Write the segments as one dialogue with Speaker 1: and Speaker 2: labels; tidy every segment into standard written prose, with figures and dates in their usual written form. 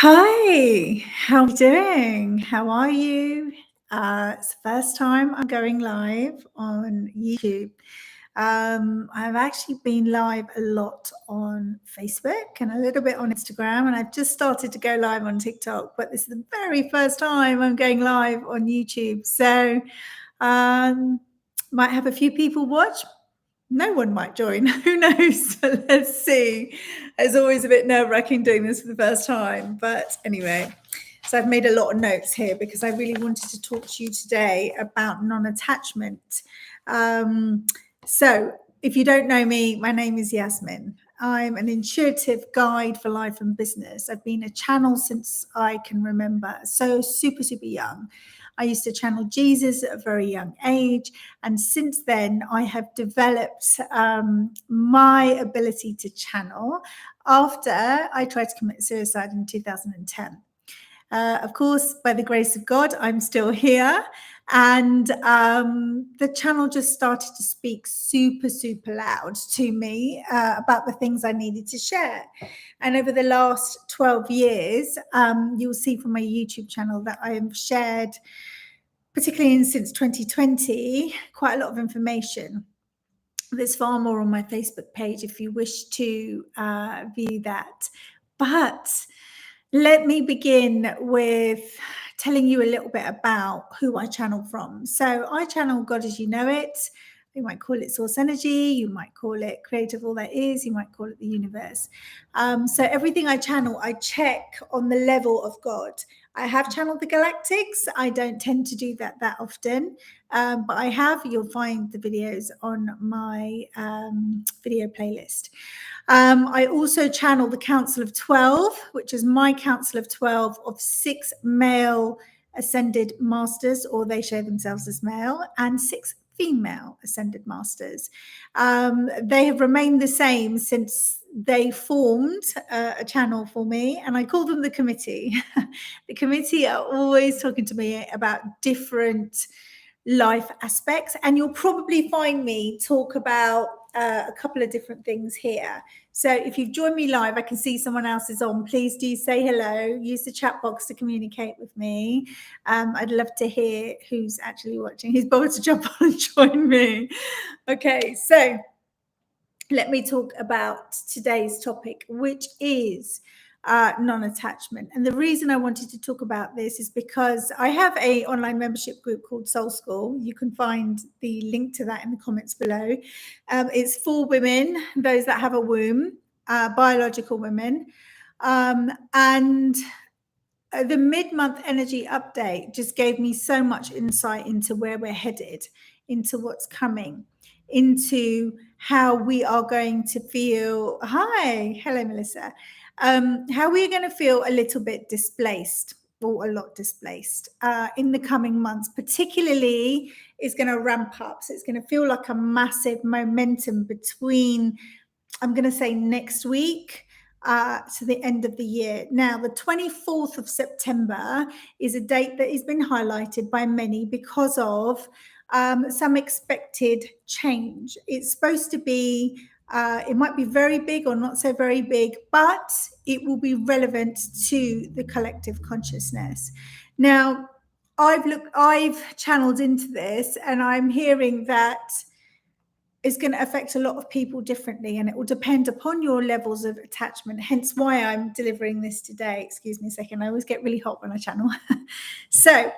Speaker 1: Hi, how are you doing? How are you? It's the first time I'm going live on YouTube. I've actually been live a lot on Facebook and a little bit on Instagram, and I've just started to go live on TikTok, but this is the very first time I'm going live on YouTube. So, um, might have a few people watch, no one might join. Who knows? Let's see. It's always a bit nerve-wracking doing this for the first time. But anyway, so I've made a lot of notes here because I really wanted to talk to you today about non-attachment. So if you don't know me, my name is Yasmin. I'm an intuitive guide for life and business. I've been a channel since I can remember, so super, super young. I used to channel Jesus at a very young age. And since then, I have developed my ability to channel after I tried to commit suicide in 2010. Of course, by the grace of God, I'm still here. And the channel just started to speak super, super loud to me about the things I needed to share. And over the last 12 years, you'll see from my YouTube channel that I have shared, particularly since 2020, quite a lot of information. There's far more on my Facebook page if you wish to view that. But let me begin with telling you a little bit about who I channel from. So I channel God as you know it. You might call it source energy. You might call it creative all that is. You might call it the universe. So everything I channel, I check on the level of God. I have channeled the galactics. I don't tend to do that often, but I have. You'll find the videos on my video playlist. I also channel the Council of 12, which is my Council of 12 of 6 male ascended masters, or they show themselves as male, and 6 female ascended masters. They have remained the same since they formed a channel for me, and I call them the committee. The committee are always talking to me about different life aspects, and you'll probably find me talk about a couple of different things here. So if you've joined me live, I can see someone else is on. Please do say hello. Use the chat box to communicate with me. I'd love to hear who's actually watching, who's bothered to jump on and join me. Okay, so let me talk about today's topic, which is non-attachment. And the reason I wanted to talk about this is because I have an online membership group called Soul School. You can find the link to that in the comments below. It's for women, those that have a womb, biological women. And the mid-month energy update just gave me so much insight into where we're headed, into what's coming, into how we are going to feel. Hi, hello, Melissa. How we're going to feel a little bit displaced, or a lot displaced in the coming months, particularly is going to ramp up. So it's going to feel like a massive momentum between, I'm going to say next week to the end of the year. Now, the 24th of September is a date that has been highlighted by many because of some expected change. It's supposed to be, it might be very big or not so very big, but it will be relevant to the collective consciousness. Now, I've channeled into this, and I'm hearing that is going to affect a lot of people differently, and it will depend upon your levels of attachment, hence why I'm delivering this today. Excuse me a second, I always get really hot when I channel. So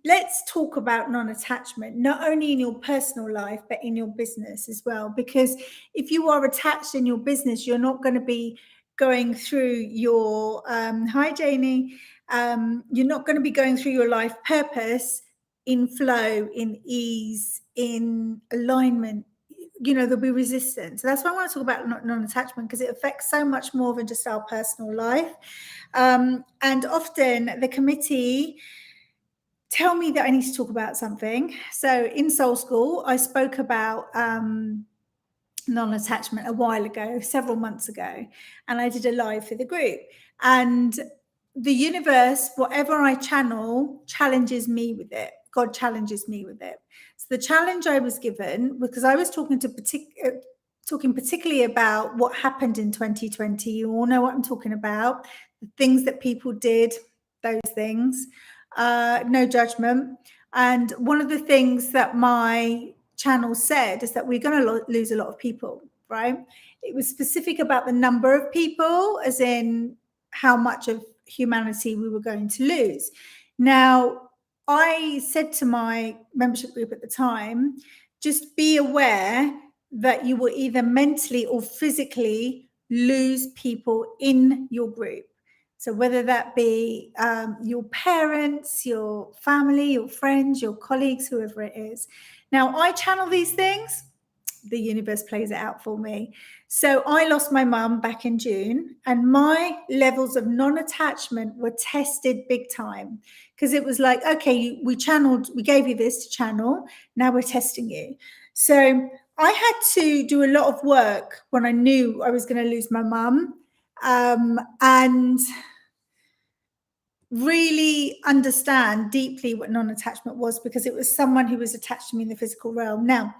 Speaker 1: let's talk about non-attachment, not only in your personal life but in your business as well, because if you are attached in your business, you're not going to be going through your hi Janie, you're not going to be going through your life purpose in flow, in ease, in alignment. You know, there'll be resistance. So that's why I want to talk about non-attachment, because it affects so much more than just our personal life. And often the committee tell me that I need to talk about something. So in Soul School, I spoke about non-attachment a while ago, several months ago, and I did a live for the group. And the universe, whatever I channel, challenges me with it. God challenges me with it. So the challenge I was given, because I was talking to talking particularly about what happened in 2020. You all know what I'm talking about. The things that people did, those things. No judgment. And one of the things that my channel said is that we're going to lose a lot of people, right? It was specific about the number of people, as in how much of humanity we were going to lose. Now, I said to my membership group at the time, just be aware that you will either mentally or physically lose people in your group. So whether that be your parents, your family, your friends, your colleagues, whoever it is. Now, I channel these things. The universe plays it out for me. So I lost my mum back in June, and my levels of non-attachment were tested big time, because it was like, okay, we gave you this to channel. Now we're testing you. So I had to do a lot of work when I knew I was going to lose my mum, and really understand deeply what non-attachment was, because it was someone who was attached to me in the physical realm. Now,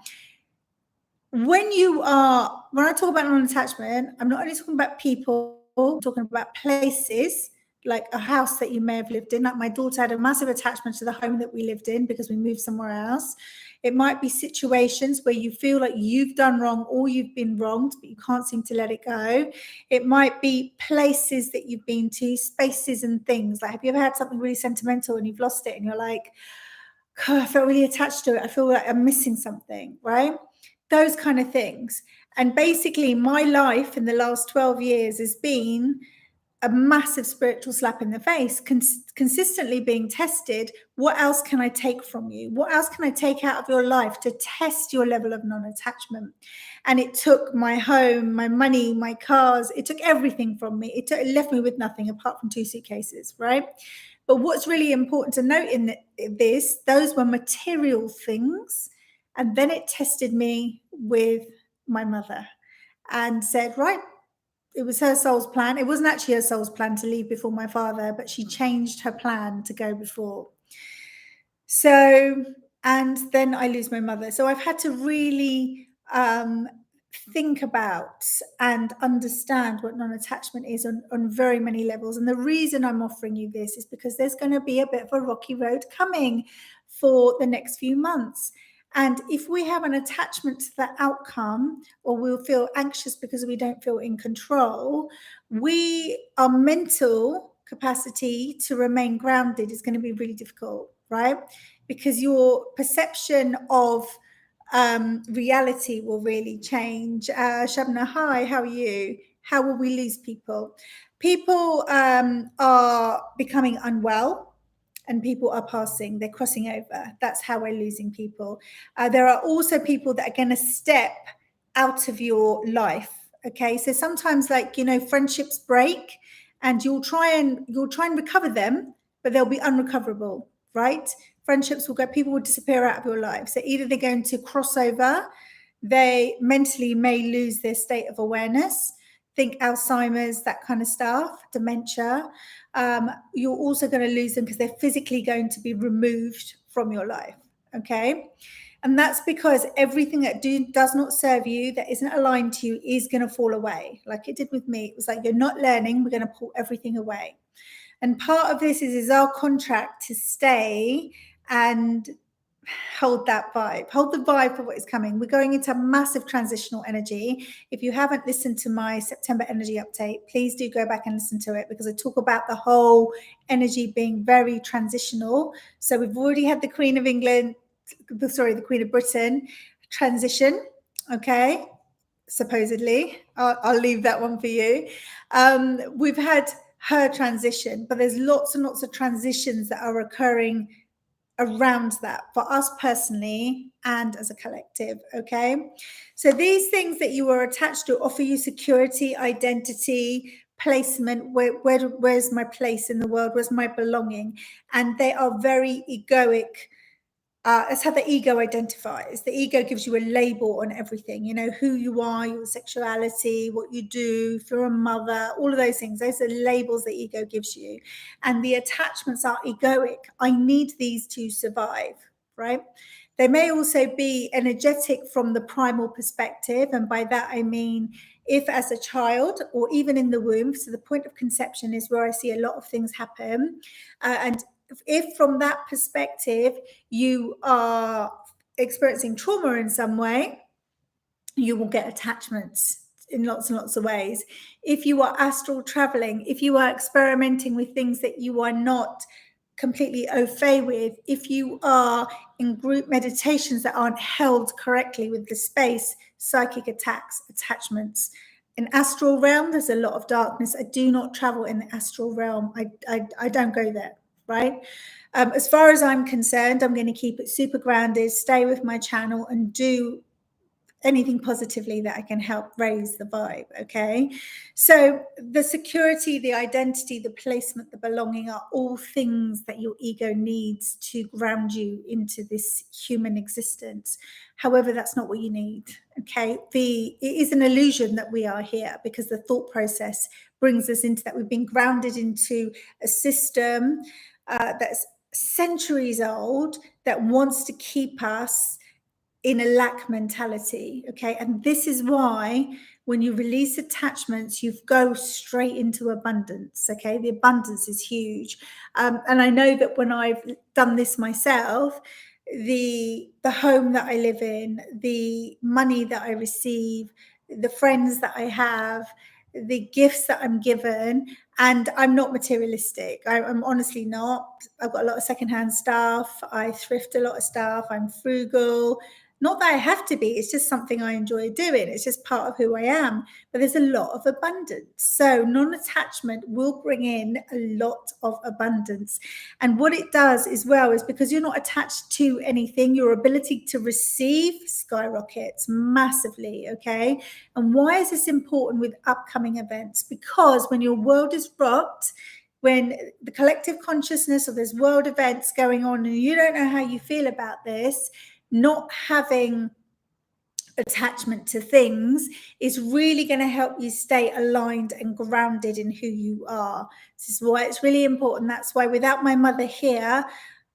Speaker 1: when I talk about non-attachment, I'm not only talking about people, I'm talking about places, like a house that you may have lived in. Like my daughter had a massive attachment to the home that we lived in because we moved somewhere else. It might be situations where you feel like you've done wrong or you've been wronged, but you can't seem to let it go. It might be places that you've been to, spaces and things. Like, have you ever had something really sentimental and you've lost it and you're like, God, I felt really attached to it. I feel like I'm missing something, right? Those kind of things. And basically, my life in the last 12 years has been a massive spiritual slap in the face, consistently being tested. What else can I take from you? What else can I take out of your life to test your level of non-attachment? And it took my home, my money, my cars. It took everything from me. It left me with nothing apart from 2 suitcases, right? But what's really important to note in this, those were material things. And then it tested me with my mother and said, right, it was her soul's plan. It wasn't actually her soul's plan to leave before my father, but she changed her plan to go before. So, and then I lose my mother. So I've had to really think about and understand what non-attachment is on very many levels. And the reason I'm offering you this is because there's going to be a bit of a rocky road coming for the next few months. And if we have an attachment to the outcome, or we'll feel anxious because we don't feel in control, our mental capacity to remain grounded is going to be really difficult, right? Because your perception of reality will really change. Shabna, hi, how are you? How will we lose people? People are becoming unwell, and people are passing, they're crossing over. That's how we're losing people. There are also people that are going to step out of your life. Okay, so sometimes, like, friendships break, and you'll try and recover them, but they'll be unrecoverable, right? Friendships will go, people will disappear out of your life. So either they're going to cross over, they mentally may lose their state of awareness, think Alzheimer's, that kind of stuff, dementia. You're also going to lose them because they're physically going to be removed from your life. Okay. And that's because everything that does not serve you, that isn't aligned to you, is going to fall away. Like it did with me. It was like, you're not learning, we're going to pull everything away. And part of this is our contract to stay and hold that vibe, hold the vibe for what is coming. We're going into massive transitional energy. If you haven't listened to my September energy update, please do go back and listen to it, because I talk about the whole energy being very transitional. So we've already had the Queen of Britain transition. Okay. Supposedly, I'll leave that one for you. We've had her transition, but there's lots and lots of transitions that are occurring around that for us personally and as a collective. Okay, so these things that you are attached to offer you security, identity, placement. Where's my place in the world? Where's my belonging? And they are very egoic. That's how the ego identifies. The ego gives you a label on everything, who you are, your sexuality, what you do, if you're a mother, all of those things. Those are labels the ego gives you. And the attachments are egoic. I need these to survive, right? They may also be energetic from the primal perspective. And by that, I mean, if as a child or even in the womb, so the point of conception is where I see a lot of things happen. And if from that perspective, you are experiencing trauma in some way, you will get attachments in lots and lots of ways. If you are astral traveling, if you are experimenting with things that you are not completely au fait with, if you are in group meditations that aren't held correctly with the space, psychic attacks, attachments. In astral realm, there's a lot of darkness. I do not travel in the astral realm. I don't go there, right? As far as I'm concerned, I'm going to keep it super grounded, stay with my channel, and do anything positively that I can help raise the vibe. Okay. So the security, the identity, the placement, the belonging are all things that your ego needs to ground you into this human existence. However, that's not what you need. Okay. It is an illusion that we are here because the thought process brings us into that. We've been grounded into a system that's centuries old that wants to keep us in a lack mentality. Okay. And this is why when you release attachments, you go straight into abundance. Okay. The abundance is huge. And I know that when I've done this myself, the home that I live in, the money that I receive, the friends that I have, the gifts that I'm given, and I'm not materialistic. I'm honestly not. I've got a lot of secondhand stuff. I thrift a lot of stuff. I'm frugal. Not that I have to be, it's just something I enjoy doing. It's just part of who I am. But there's a lot of abundance. So non-attachment will bring in a lot of abundance. And what it does as well is because you're not attached to anything, your ability to receive skyrockets massively, okay? And why is this important with upcoming events? Because when your world is rocked, when the collective consciousness of there's world events going on and you don't know how you feel about this, not having attachment to things is really going to help you stay aligned and grounded in who you are. This is why it's really important. That's why without my mother here,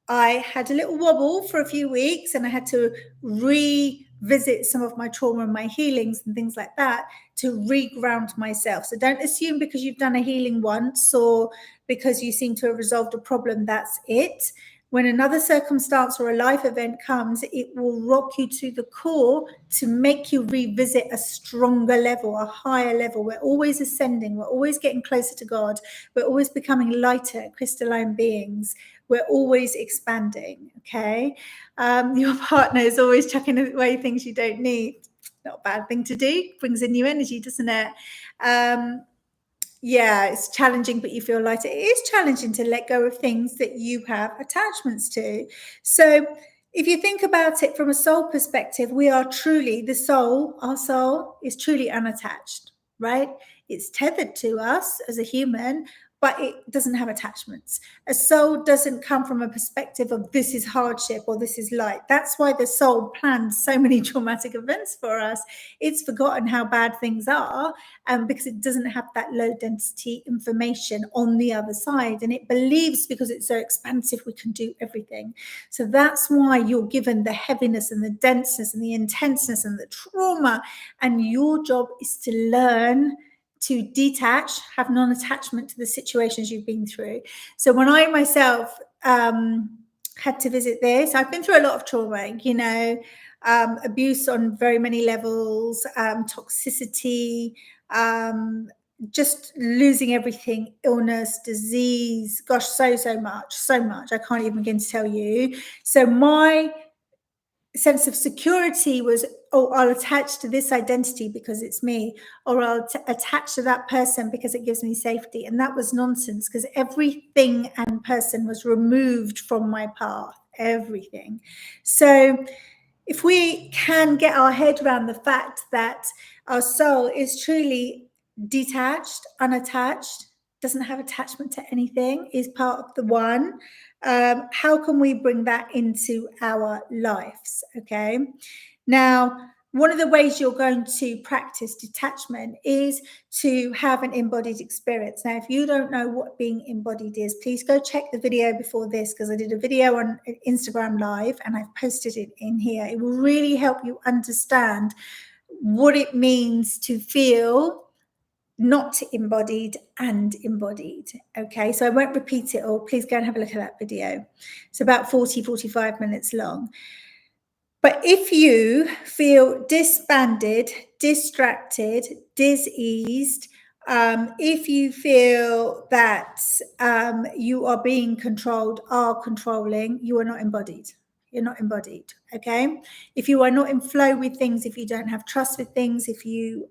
Speaker 1: I had a little wobble for a few weeks and I had to revisit some of my trauma and my healings and things like that to reground myself. So don't assume because you've done a healing once or because you seem to have resolved a problem, that's it. When another circumstance or a life event comes, it will rock you to the core to make you revisit a stronger level, a higher level. We're always ascending. We're always getting closer to God. We're always becoming lighter, crystalline beings. We're always expanding, okay? Your partner is always chucking away things you don't need. Not a bad thing to do. Brings in new energy, doesn't it? Yeah, it's challenging, but you feel lighter. It is challenging to let go of things that you have attachments to. So if you think about it from a soul perspective, we are truly the soul. Our soul is truly unattached, right? It's tethered to us as a human, but it doesn't have attachments. A soul doesn't come from a perspective of this is hardship or this is light. That's why the soul planned so many traumatic events for us. It's forgotten how bad things are because it doesn't have that low density information on the other side. And it believes because it's so expansive, we can do everything. So that's why you're given the heaviness and the denseness and the intenseness and the trauma. And your job is to learn to detach, have non-attachment to the situations you've been through. So when I myself had to visit this, I've been through a lot of trauma, you know, abuse on very many levels, toxicity, just losing everything, illness, disease, gosh, so much. I can't even begin to tell you. So my sense of security was, oh, I'll attach to this identity because it's me, or I'll attach to that person because it gives me safety. And that was nonsense because everything and person was removed from my path, everything. So if we can get our head around the fact that our soul is truly detached, unattached, doesn't have attachment to anything, is part of the one, how can we bring that into our lives? Okay. Now, one of the ways you're going to practice detachment is to have an embodied experience. Now, if you don't know what being embodied is, please go check the video before this, because I did a video on Instagram Live and I've posted it in here. It will really help you understand what it means to feel not embodied and embodied. Okay, so I won't repeat it all. Please go and have a look at that video. It's about 45 minutes long. But if you feel disbanded, distracted, diseased, if you feel that you are being controlled, are controlling, you are not embodied. You're not embodied, okay? If you are not in flow with things, if you don't have trust with things, if you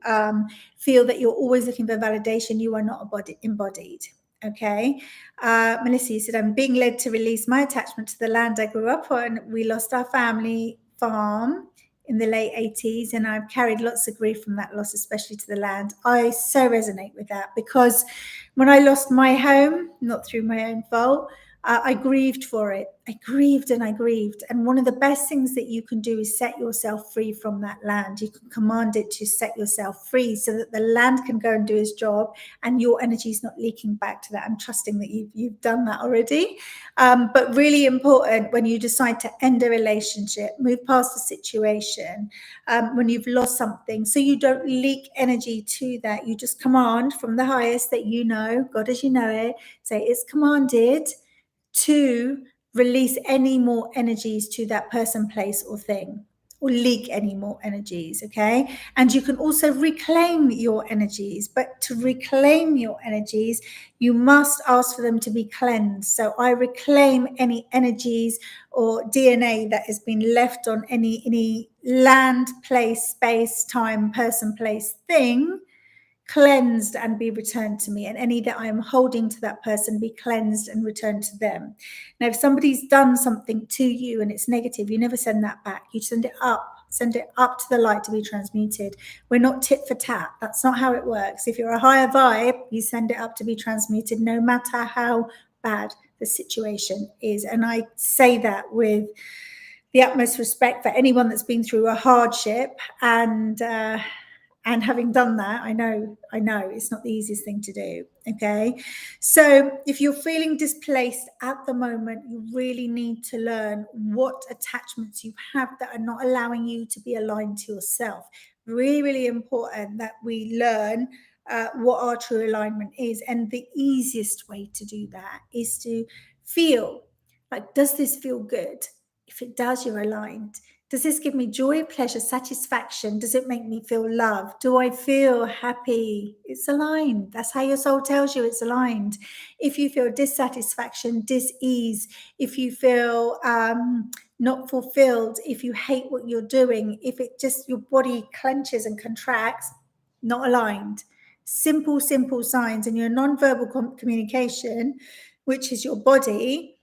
Speaker 1: feel that you're always looking for validation, you are not embodied, okay? Melissa, you said, I'm being led to release my attachment to the land I grew up on. We lost our family farm in the late 80s, and I've carried lots of grief from that loss, especially to the land. I so resonate with that, because when I lost my home, not through my own fault, I grieved for it. I grieved and I grieved. And one of the best things that you can do is set yourself free from that land. You can command it to set yourself free so that the land can go and do its job and your energy is not leaking back to that. I'm trusting that you've done that already. But really important when you decide to end a relationship, move past the situation, when you've lost something, so you don't leak energy to that. You just command from the highest that you know, God as you know it, say it's commanded to release any more energies to that person, place, or thing, or leak any more energies, okay? And you can also reclaim your energies, but to reclaim your energies, you must ask for them to be cleansed. So I reclaim any energies or DNA that has been left on any land, place, space, time, person, place, thing, cleansed and be returned to me, and any that I am holding to that person be cleansed and returned to them. Now, if somebody's done something to you and it's negative, you never send that back. You send it up to the light to be transmuted. We're not tit for tat. That's not how it works. If you're a higher vibe, you send it up to be transmuted, no matter how bad the situation is. And I say that with the utmost respect for anyone that's been through a hardship, and having done that, I know it's not the easiest thing to do, okay? So if you're feeling displaced at the moment, you really need to learn what attachments you have that are not allowing you to be aligned to yourself. Really, really important that we learn what our true alignment is. And the easiest way to do that is to feel, like, does this feel good? If it does, you're aligned. Does this give me joy, pleasure, satisfaction? Does it make me feel loved? Do I feel happy? It's aligned. That's how your soul tells you it's aligned. If you feel dissatisfaction, dis-ease, if you feel not fulfilled, if you hate what you're doing, if it just, your body clenches and contracts, not aligned. Simple signs. And your nonverbal communication, which is your body,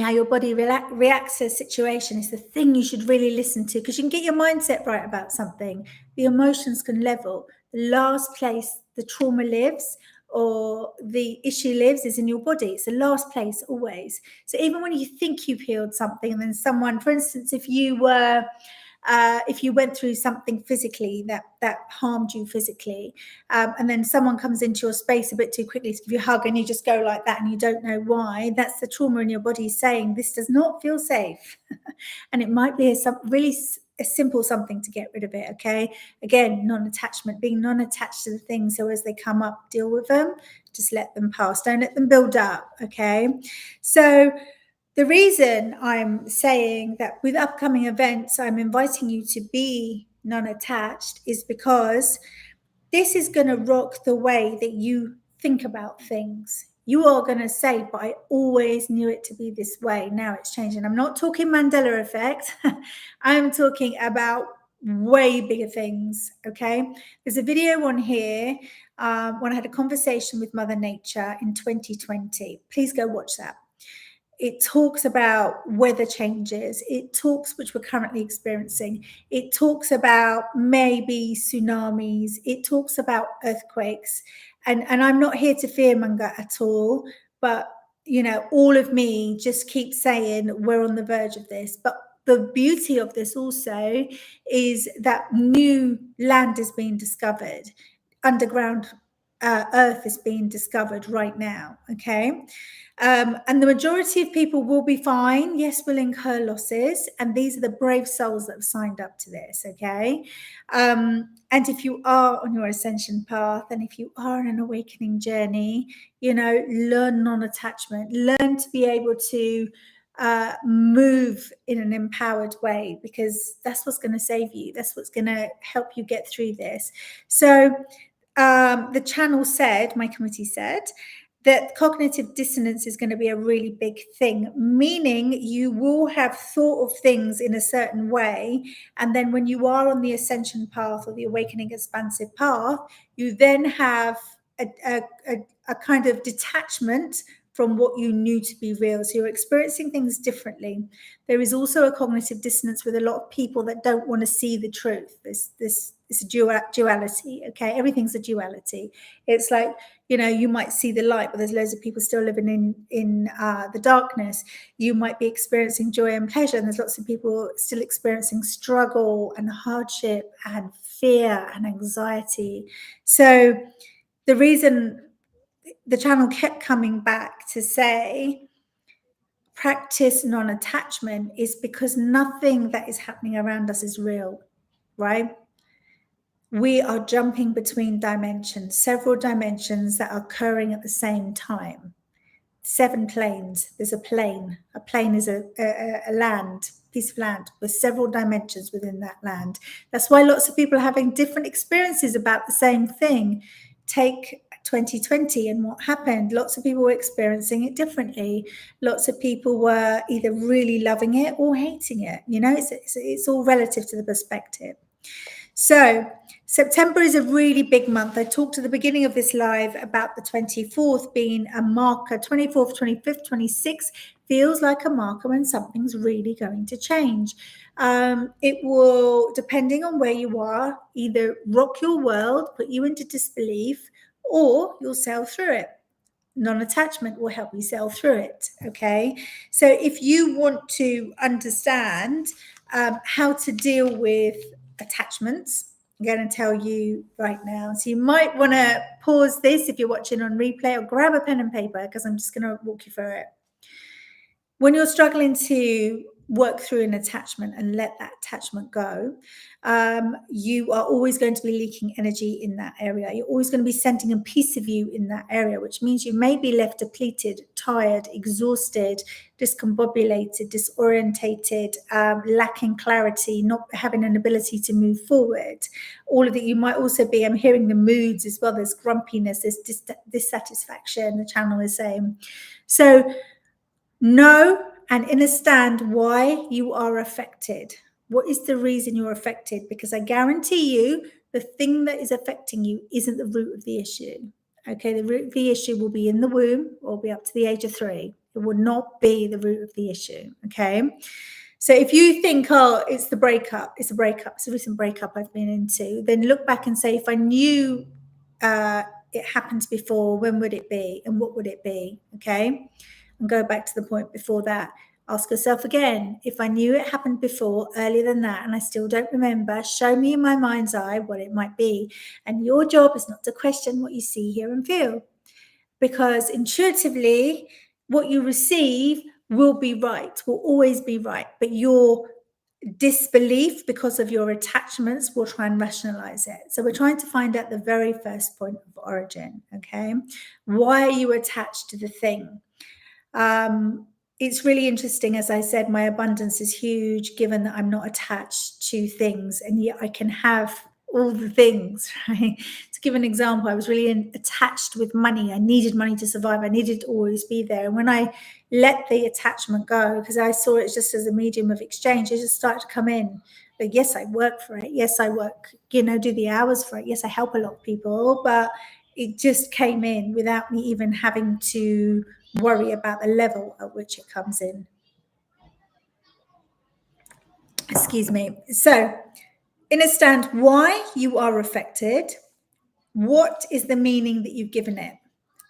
Speaker 1: how your body reacts to a situation, is the thing you should really listen to, because you can get your mindset right about something. The emotions can level. The last place the trauma lives or the issue lives is in your body. It's the last place always. So even when you think you've healed something, and then someone, for instance, if you went through something physically that harmed you physically, and then someone comes into your space a bit too quickly to give you a hug, and you just go like that and you don't know why, that's the trauma in your body saying, this does not feel safe. And it might be a simple something to get rid of it, okay? Again, non-attachment, being non-attached to the things. So as they come up, deal with them, just let them pass. Don't let them build up, okay? So the reason I'm saying that with upcoming events, I'm inviting you to be non-attached is because this is going to rock the way that you think about things. You are going to say, but I always knew it to be this way. Now it's changing. I'm not talking Mandela effect. I'm talking about way bigger things, okay? There's a video on here when I had a conversation with Mother Nature in 2020. Please go watch that. It talks about weather changes. It talks, which we're currently experiencing. It talks about maybe tsunamis. It talks about earthquakes. And I'm not here to fearmonger at all, but, all of me just keeps saying we're on the verge of this. But the beauty of this also is that new land is being discovered, underground earth is being discovered right now. Okay. And the majority of people will be fine. Yes, will incur losses. And these are the brave souls that have signed up to this. Okay. And if you are on your ascension path, and if you are on an awakening journey, learn non-attachment, learn to be able to move in an empowered way, because that's what's going to save you. That's what's going to help you get through this. So the channel said, my committee said, that cognitive dissonance is going to be a really big thing, meaning you will have thought of things in a certain way. And then when you are on the ascension path or the awakening expansive path, you then have a kind of detachment from what you knew to be real. So you're experiencing things differently. There is also a cognitive dissonance with a lot of people that don't want to see the truth. This is a duality. Okay, everything's a duality. It's like, you might see the light, but there's loads of people still living in the darkness. You might be experiencing joy and pleasure, and there's lots of people still experiencing struggle and hardship and fear and anxiety. So the reason the channel kept coming back to say practice non-attachment is because nothing that is happening around us is real, right? We are jumping between dimensions, several dimensions that are occurring at the same time. 7 planes. There's a plane. A plane is a piece of land with several dimensions within that land. That's why lots of people are having different experiences about the same thing. Take 2020 and what happened. Lots of people were experiencing it differently. Lots of people were either really loving it or hating it. It's all relative to the perspective. So September is a really big month. I talked at the beginning of this live about the 24th being a marker. 24th, 25th, 26th feels like a marker when something's really going to change. It will, depending on where you are, either rock your world, put you into disbelief, or you'll sail through it. Non-attachment will help you sail through it. Okay. So if you want to understand how to deal with attachments, I'm going to tell you right now. So you might want to pause this if you're watching on replay, or grab a pen and paper, because I'm just going to walk you through it. When you're struggling to work through an attachment and let that attachment go, you are always going to be leaking energy in that area. You're always going to be sending a piece of you in that area, which means you may be left depleted, tired, exhausted, discombobulated, disorientated, lacking clarity, not having an ability to move forward. All of that. You might also be, I'm hearing the moods as well. There's grumpiness, there's dissatisfaction, the channel is saying. So know and understand why you are affected. What is the reason you're affected? Because I guarantee you, the thing that is affecting you isn't the root of the issue. Okay, the root of the issue will be in the womb or be up to the age of 3. It will not be the root of the issue. Okay. So if you think, oh, it's the breakup, it's a recent breakup I've been into, then look back and say, if I knew it happened before, when would it be and what would it be? Okay. And go back to the point before that. Ask yourself again, if I knew it happened before, earlier than that, and I still don't remember, show me in my mind's eye what it might be. And your job is not to question what you see, hear, and feel. Because intuitively, what you receive will be right, will always be right. But your disbelief, because of your attachments, will try and rationalize it. So we're trying to find out the very first point of origin, okay? Why are you attached to the thing? It's really interesting. As I said, my abundance is huge, given that I'm not attached to things, and yet I can have all the things, right? To give an example, I was really attached with money. I needed money to survive. I needed to always be there. And when I let the attachment go, because I saw it just as a medium of exchange, it just started to come in. But yes, I work for it. Yes, I work, do the hours for it. Yes, I help a lot of people, but it just came in without me even having to worry about the level at which it comes in. Excuse me. So understand why you are affected. What is the meaning that you've given it?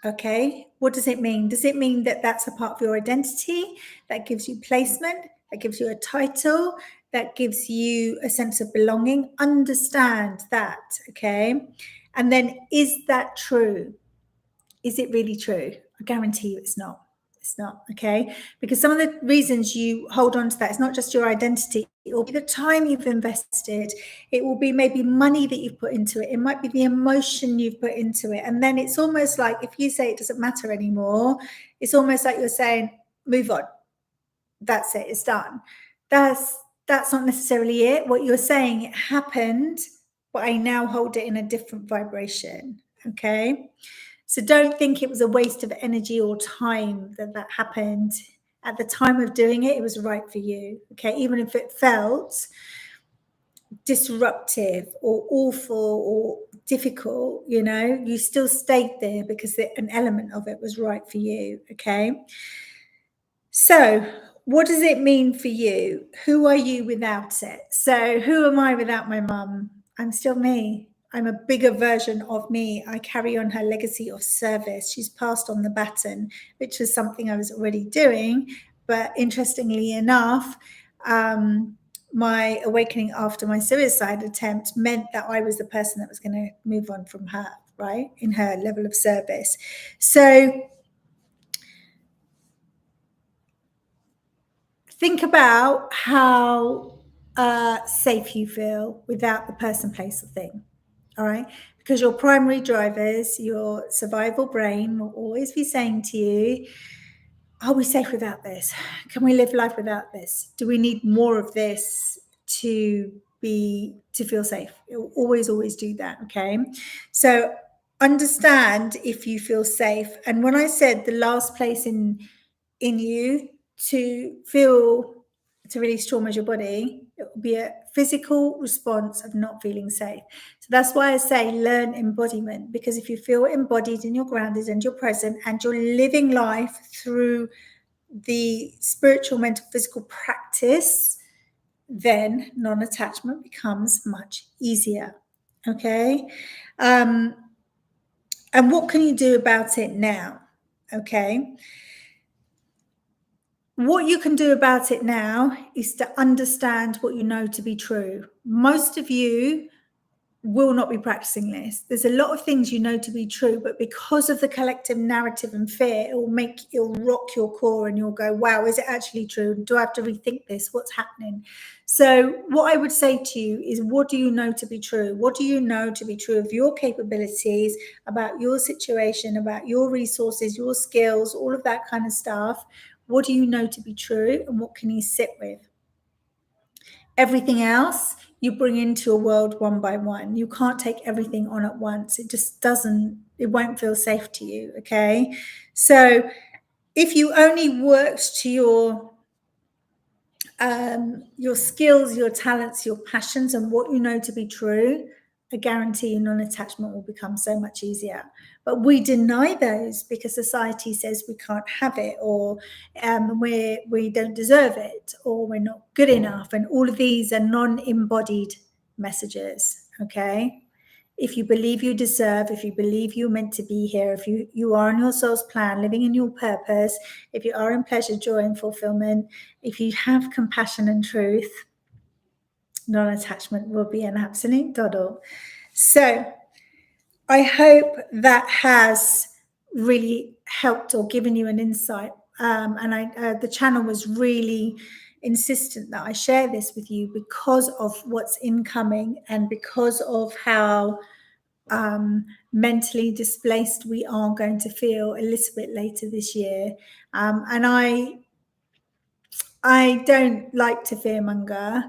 Speaker 1: Okay. What does it mean? Does it mean that that's a part of your identity that gives you placement? that gives you a title, that gives you a sense of belonging. Understand that, okay? And then, is that true? Is it really true? I guarantee you it's not. It's not, okay? Because some of the reasons you hold on to that, it's not just your identity. It will be the time you've invested. It will be maybe money that you've put into it. It might be the emotion you've put into it. And then it's almost like, if you say it doesn't matter anymore, it's almost like you're saying, move on. That's it. It's done. That's not necessarily it. What you're saying, it happened, but I now hold it in a different vibration, okay? So don't think it was a waste of energy or time that happened. At the time of doing it, it was right for you, okay? Even if it felt disruptive or awful or difficult, you still stayed there because an element of it was right for you, okay? So what does it mean for you? Who are you without it? So who am I without my mum? I'm still me. I'm a bigger version of me. I carry on her legacy of service. She's passed on the baton, which was something I was already doing. But interestingly enough, my awakening after my suicide attempt meant that I was the person that was going to move on from her, right? In her level of service. So think about how safe you feel without the person, place, or thing. All right. Because your primary drivers, your survival brain will always be saying to you, are we safe without this? Can we live life without this? Do we need more of this to feel safe? It will always do that. Okay. So understand if you feel safe. And when I said the last place in you to release trauma as your body, it will be a physical response of not feeling safe. So that's why I say learn embodiment, because if you feel embodied and you're grounded and you're present and you're living life through the spiritual, mental, physical practice, then non-attachment becomes much easier. Okay. And what can you do about it now? Okay. What you can do about it now is to understand what you know to be true. Most of you will not be practicing this. There's a lot of things you know to be true, but because of the collective narrative and fear, it'll rock your core and you'll go, wow, is it actually true? Do I have to rethink this? What's happening? So what I would say to you is, what do you know to be true? What do you know to be true of your capabilities, about your situation, about your resources, your skills, all of that kind of stuff? What do you know to be true, and what can you sit with? Everything else you bring into your world one by one. You can't take everything on at once. It just it won't feel safe to you, okay? So if you only worked to your skills, your talents, your passions, and what you know to be true, I guarantee non-attachment will become so much easier. But we deny those because society says we can't have it, or we don't deserve it, or we're not good enough. And all of these are non-embodied messages, okay? If you believe you deserve, if you believe you're meant to be here, if you are on your soul's plan, living in your purpose, if you are in pleasure, joy, and fulfillment, if you have compassion and truth, non-attachment will be an absolute doddle. So I hope that has really helped or given you an insight. And the channel was really insistent that I share this with you because of what's incoming and because of how mentally displaced we are going to feel a little bit later this year. And I don't like to fearmonger.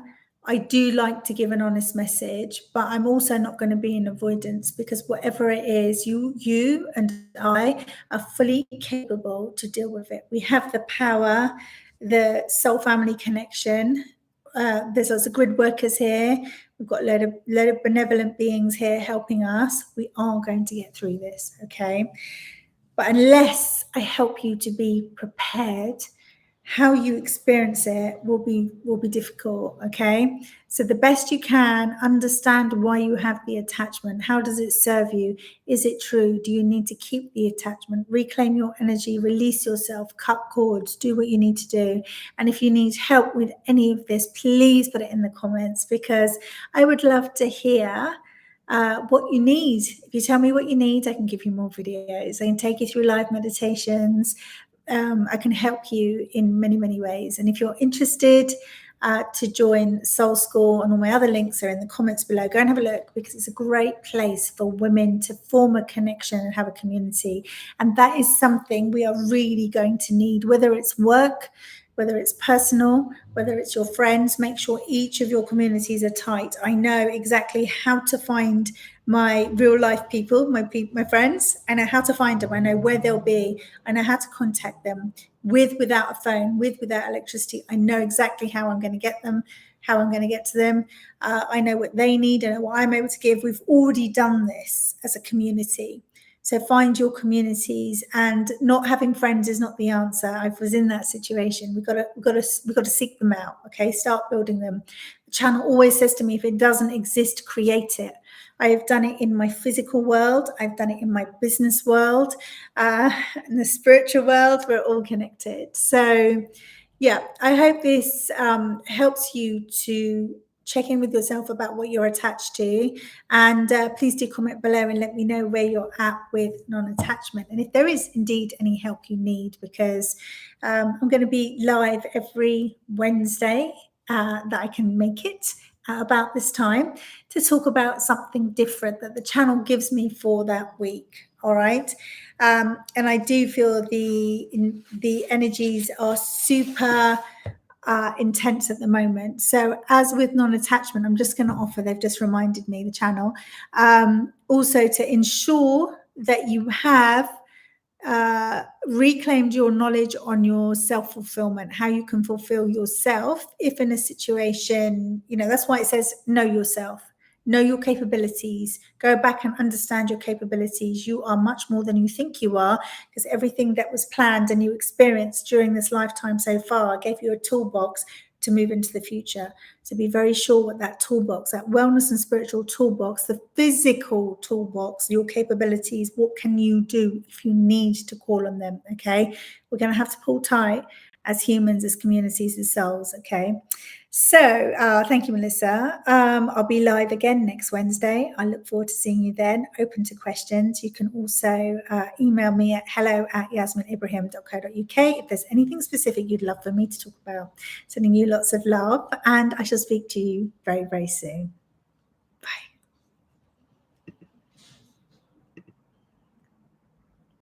Speaker 1: I do like to give an honest message, but I'm also not going to be in avoidance, because whatever it is, you and I are fully capable to deal with it. We have the power, the soul family connection. There's lots of grid workers here. We've got a lot of benevolent beings here helping us. We are going to get through this, okay? But unless I help you to be prepared, how you experience it will be difficult. Okay, so the best you can understand why you have the attachment. How does it serve you? Is it true? Do you need to keep the attachment? Reclaim your energy, release yourself, cut cords, do what you need to do. And if you need help with any of this, please put it in the comments, because I would love to hear what you need. If you tell me what you need, I can give you more videos. I can take you through live meditations. I can help you in many, many ways. And if you're interested to join Soul School, and all my other links are in the comments below, go and have a look, because it's a great place for women to form a connection and have a community. And that is something we are really going to need, whether it's work, whether it's personal, whether it's your friends. Make sure each of your communities are tight. I know exactly how to find my real life people, my friends. I know how to find them. I know where they'll be. I know how to contact them, without a phone, without electricity. I know exactly how I'm going to get them, how I'm going to get to them. I know what they need and what I'm able to give. We've already done this as a community. So find your communities, and not having friends is not the answer. I was in that situation. We've got to seek them out. Okay, start building them. The channel always says to me, if it doesn't exist, create it. I have done it in my physical world. I've done it in my business world, in the spiritual world. We're all connected. So yeah, I hope this helps you to check in with yourself about what you're attached to. And please do comment below and let me know where you're at with non-attachment, and if there is indeed any help you need, because I'm going to be live every Wednesday that I can make it about this time, to talk about something different that the channel gives me for that week. All right. And I do feel the energies are super intense at the moment. So as with non-attachment, I'm just going to offer, they've just reminded me, the channel, also to ensure that you have reclaimed your knowledge on your self-fulfillment, how you can fulfill yourself if in a situation, that's why it says know yourself, know your capabilities, go back and understand your capabilities. You are much more than you think you are, because everything that was planned and you experienced during this lifetime so far gave you a toolbox to move into the future. So be very sure what that toolbox, that wellness and spiritual toolbox, the physical toolbox, your capabilities, what can you do if you need to call on them, okay? We're going to have to pull tight as humans, as communities, as souls, okay? So thank you, Melissa. I'll be live again next Wednesday. I look forward to seeing you then. Open to questions. You can also email me at hello@yasminibrahim.co.uk if there's anything specific you'd love for me to talk about. Sending you lots of love, and I shall speak to you very, very soon.